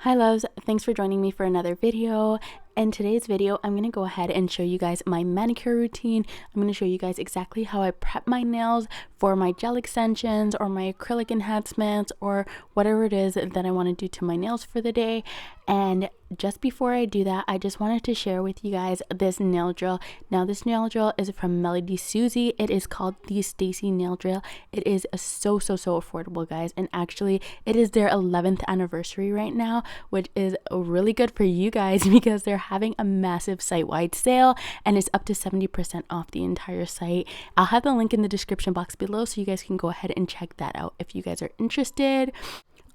Hi loves, thanks for joining me for another video. In today's video, I'm going to go ahead and show you guys my manicure routine. I'm going to show you guys exactly how I prep my nails for my gel extensions or my acrylic enhancements or whatever it is that I want to do to my nails for the day. And just before I do that, I just wanted to share with you guys this nail drill. Now this nail drill is from melodySusie. It is called the Stacy nail drill. It is so affordable, guys, and actually it is their 11th anniversary right now, which is really good for you guys because they're having a massive site-wide sale and it's up to 70% off the entire site. I'll have the link in the description box below so you guys can go ahead and check that out if you guys are interested.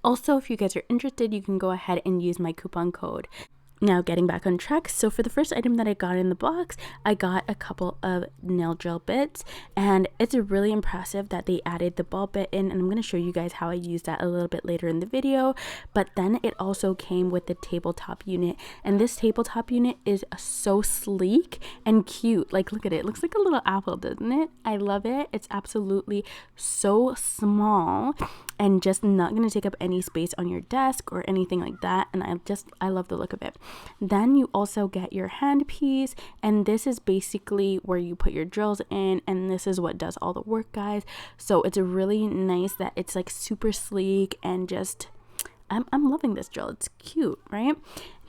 Also, if you guys are interested, you can go ahead and use my coupon code. Now getting back on track, so for the first item that I got in the box, I got a couple of nail drill bits, and it's really impressive that they added the ball bit in, and I'm going to show you guys how I use that a little bit later in the video. But then it also came with the tabletop unit, and this tabletop unit is so sleek and cute. Like, look at it, looks like a little apple, doesn't it? I love it. It's absolutely so small and just not going to take up any space on your desk or anything like that, and I love the look of it. Then you also get your hand piece, and this is basically where you put your drills in, and this is what does all the work, guys. So it's really nice that it's like super sleek and just I'm loving this drill. It's cute, right?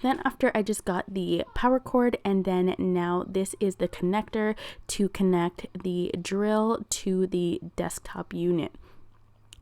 Then after, I just got the power cord, and then now this is the connector to connect the drill to the desktop unit.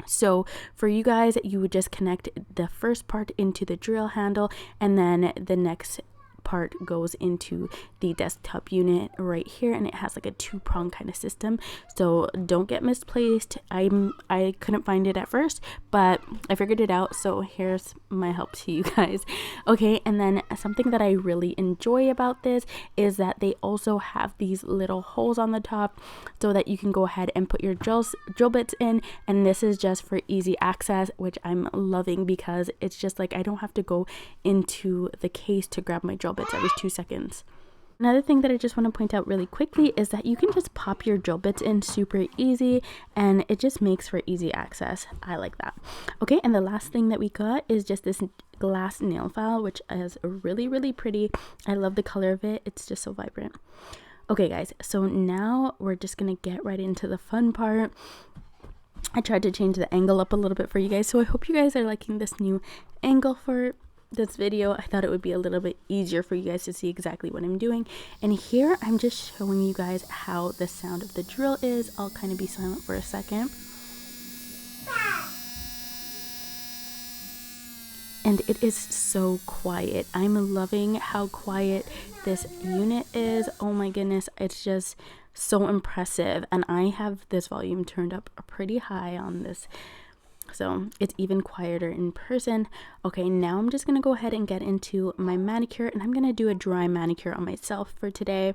So for you guys, you would just connect the first part into the drill handle, and then the next part goes into the desktop unit right here, and it has like a two-prong kind of system, so don't get misplaced. I couldn't find it at first, but I figured it out, so here's my help to you guys. Okay, and then something that I really enjoy about this is that they also have these little holes on the top so that you can go ahead and put your drill bits in, and this is just for easy access, which I'm loving because it's just like I don't have to go into the case to grab my drill bits every 2 seconds. Another thing that I just want to point out really quickly is that you can just pop your drill bits in super easy, and it just makes for easy access. I like that. Okay, and the last thing that we got is just this glass nail file, which is really pretty. I love the color of it. It's just so vibrant. Okay guys, so now we're just gonna get right into the fun part. I tried to change the angle up a little bit for you guys, so I hope you guys are liking this new angle for this video. I thought it would be a little bit easier for you guys to see exactly what I'm doing. And here I'm just showing you guys how the sound of the drill is. I'll kind of be silent for a second. And it is so quiet. I'm loving how quiet this unit is. Oh my goodness, it's just so impressive. And I have this volume turned up pretty high on this, so it's even quieter in person. Okay, now I'm just gonna go ahead and get into my manicure, and I'm gonna do a dry manicure on myself for today.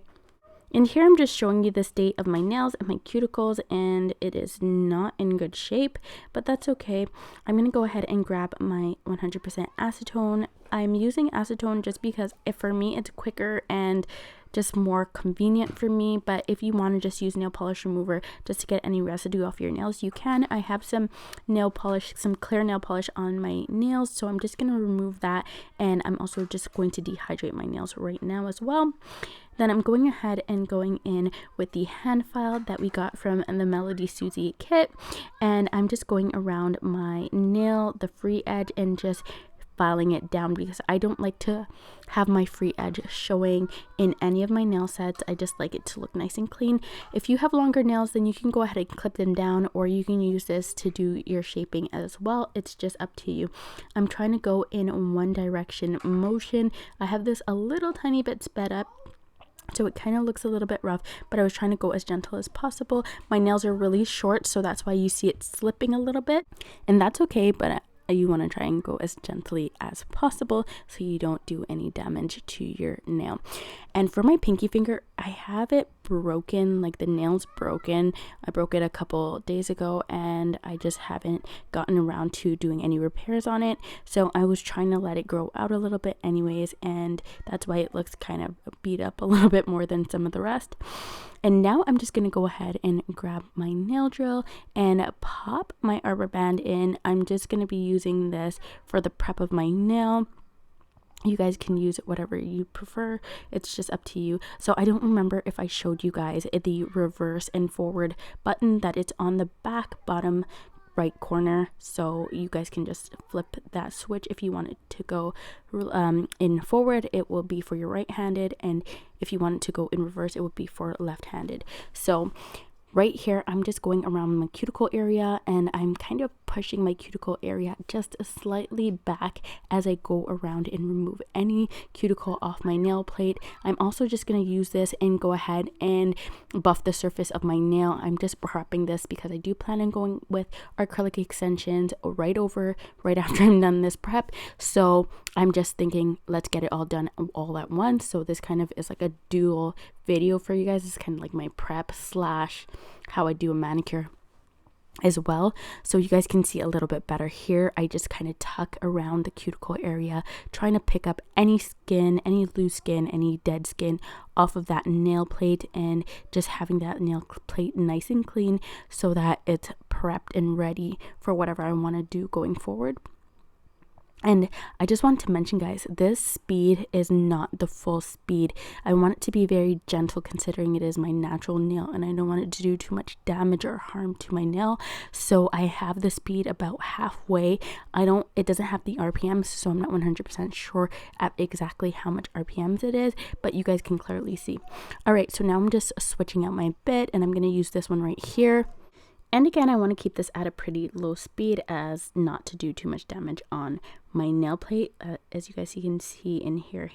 And here I'm just showing you the state of my nails and my cuticles, and it is not in good shape, but that's okay. I'm gonna go ahead and grab my 100% acetone. I'm using acetone just because for me it's quicker and just more convenient for me, but if you want to just use nail polish remover just to get any residue off your nails, you can. I have some nail polish, some clear nail polish on my nails, so I'm just going to remove that, and I'm also just going to dehydrate my nails right now as well. Then I'm going ahead and going in with the hand file that we got from the melodySusie kit, and I'm just going around my nail, the free edge, and just filing it down because I don't like to have my free edge showing in any of my nail sets. I just like it to look nice and clean. If you have longer nails, then you can go ahead and clip them down, or you can use this to do your shaping as well. It's just up to you. I'm trying to go in one direction motion. I have this a little tiny bit sped up, so it kind of looks a little bit rough, but I was trying to go as gentle as possible. My nails are really short, so that's why you see it slipping a little bit, and that's okay, but you want to try and go as gently as possible so you don't do any damage to your nail. And for my pinky finger, I have it broken, like the nail's broken. I broke it a couple days ago, and I just haven't gotten around to doing any repairs on it, so I was trying to let it grow out a little bit anyways, and that's why it looks kind of beat up a little bit more than some of the rest. And now I'm just going to go ahead and grab my nail drill and pop my arbor band in. I'm just going to be using this for the prep of my nail. You guys can use whatever you prefer. It's just up to you. So I don't remember if I showed you guys the reverse and forward button that it's on the back bottom right corner, so you guys can just flip that switch. If you want it to go in forward, it will be for your right-handed, and if you want it to go in reverse, it would be for left-handed. So right here, I'm just going around my cuticle area, and I'm kind of pushing my cuticle area just slightly back as I go around and remove any cuticle off my nail plate. I'm also just going to use this and go ahead and buff the surface of my nail. I'm just prepping this because I do plan on going with acrylic extensions right after I'm done this prep. So I'm just thinking, let's get it all done all at once. So this kind of is like a dual video for you guys. It's kind of like my prep slash how I do a manicure as well, so you guys can see a little bit better here. I just kind of tuck around the cuticle area, trying to pick up any skin, any loose skin, any dead skin off of that nail plate, and just having that nail plate nice and clean so that it's prepped and ready for whatever I want to do going forward. And I just want to mention, guys, this speed is not the full speed. I want it to be very gentle, considering it is my natural nail, and I don't want it to do too much damage or harm to my nail. So I have the speed about halfway. It doesn't have the RPMs, so I'm not 100% sure at exactly how much RPMs it is, but you guys can clearly see. All right, so now I'm just switching out my bit, and I'm going to use this one right here. And again, I want to keep this at a pretty low speed as not to do too much damage on my nail plate. As you guys can see in here,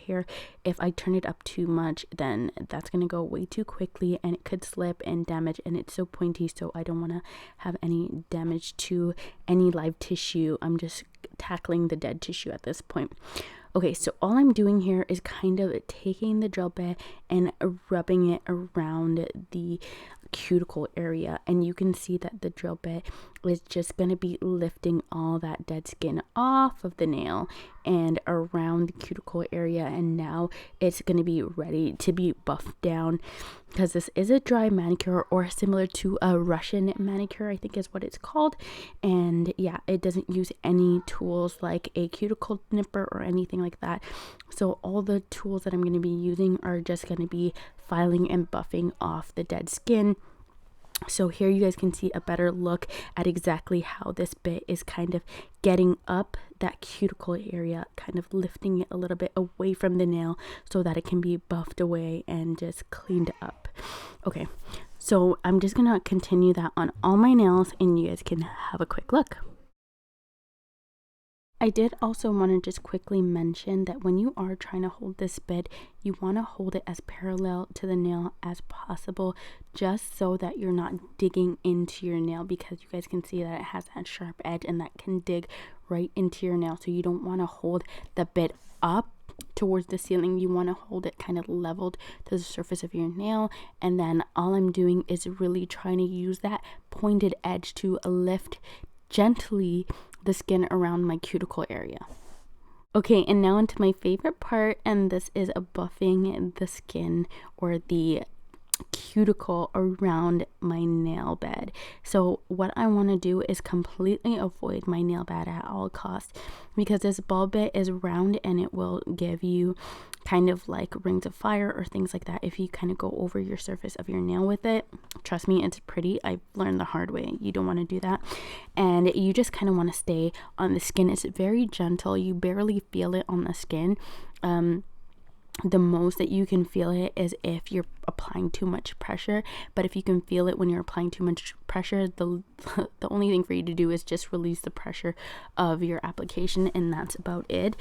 if I turn it up too much, then that's going to go way too quickly and it could slip and damage, and it's so pointy, so I don't want to have any damage to any live tissue. I'm just tackling the dead tissue at this point. Okay, so all I'm doing here is kind of taking the gel bit and rubbing it around the cuticle area, and you can see that the drill bit is just going to be lifting all that dead skin off of the nail and around the cuticle area, and now it's going to be ready to be buffed down, because this is a dry manicure, or similar to a Russian manicure, I think is what it's called. And yeah, it doesn't use any tools like a cuticle nipper or anything like that. So all the tools that I'm going to be using are just going to be filing and buffing off the dead skin. So here you guys can see a better look at exactly how this bit is kind of getting up that cuticle area, kind of lifting it a little bit away from the nail so that it can be buffed away and just cleaned up. Okay, so I'm just gonna continue that on all my nails, and you guys can have a quick look. I did also want to just quickly mention that when you are trying to hold this bit, you want to hold it as parallel to the nail as possible, just so that you're not digging into your nail, because you guys can see that it has that sharp edge and that can dig right into your nail. So you don't want to hold the bit up towards the ceiling. You want to hold it kind of leveled to the surface of your nail, and then all I'm doing is really trying to use that pointed edge to lift gently the skin around my cuticle area. Okay, and now into my favorite part, and this is buffing the skin or the cuticle around my nail bed. So what I want to do is completely avoid my nail bed at all costs, because this ball bit is round and it will give you kind of like rings of fire or things like that if you kind of go over your surface of your nail with it. Trust me, it's pretty. I've learned the hard way. You don't want to do that, and you just kind of want to stay on the skin. It's very gentle. You barely feel it on the skin. The most that you can feel it is if you're applying too much pressure, but if you can feel it when you're applying too much pressure, the only thing for you to do is just release the pressure of your application, and that's about it.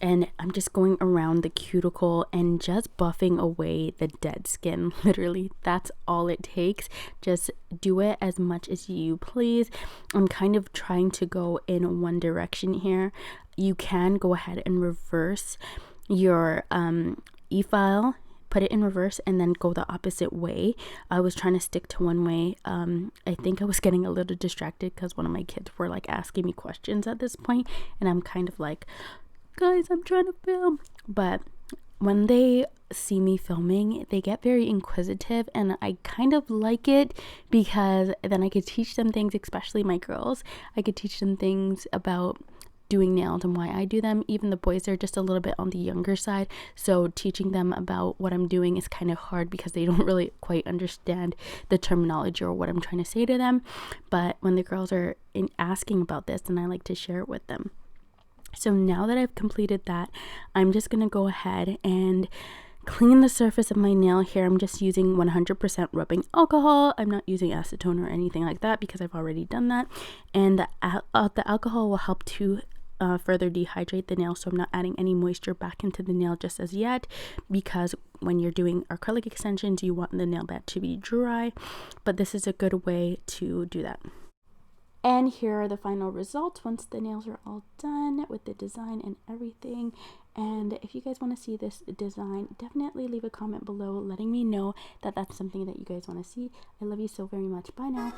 And I'm just going around the cuticle and just buffing away the dead skin. Literally, that's all it takes. Just do it as much as you please. I'm kind of trying to go in one direction here. You can go ahead and reverse your e-file, put it in reverse, and then go the opposite way. I was trying to stick to one way. I think I was getting a little distracted because one of my kids were like asking me questions at this point, and I'm kind of like, guys, I'm trying to film. But when they see me filming, they get very inquisitive, and I kind of like it, because then I could teach them things, especially my girls. I could teach them things about doing nails and why I do them. Even the boys are just a little bit on the younger side, so teaching them about what I'm doing is kind of hard because they don't really quite understand the terminology or what I'm trying to say to them. But when the girls are asking about this, then I like to share it with them. So now that I've completed that, I'm just gonna go ahead and clean the surface of my nail here. I'm just using 100% rubbing alcohol. I'm not using acetone or anything like that because I've already done that. And the alcohol will help to further dehydrate the nail, so I'm not adding any moisture back into the nail just as yet, because when you're doing acrylic extensions, you want the nail bed to be dry, but this is a good way to do that. And here are the final results once the nails are all done with the design and everything. And if you guys want to see this design, definitely leave a comment below letting me know that that's something that you guys want to see. I love you so very much. Bye now.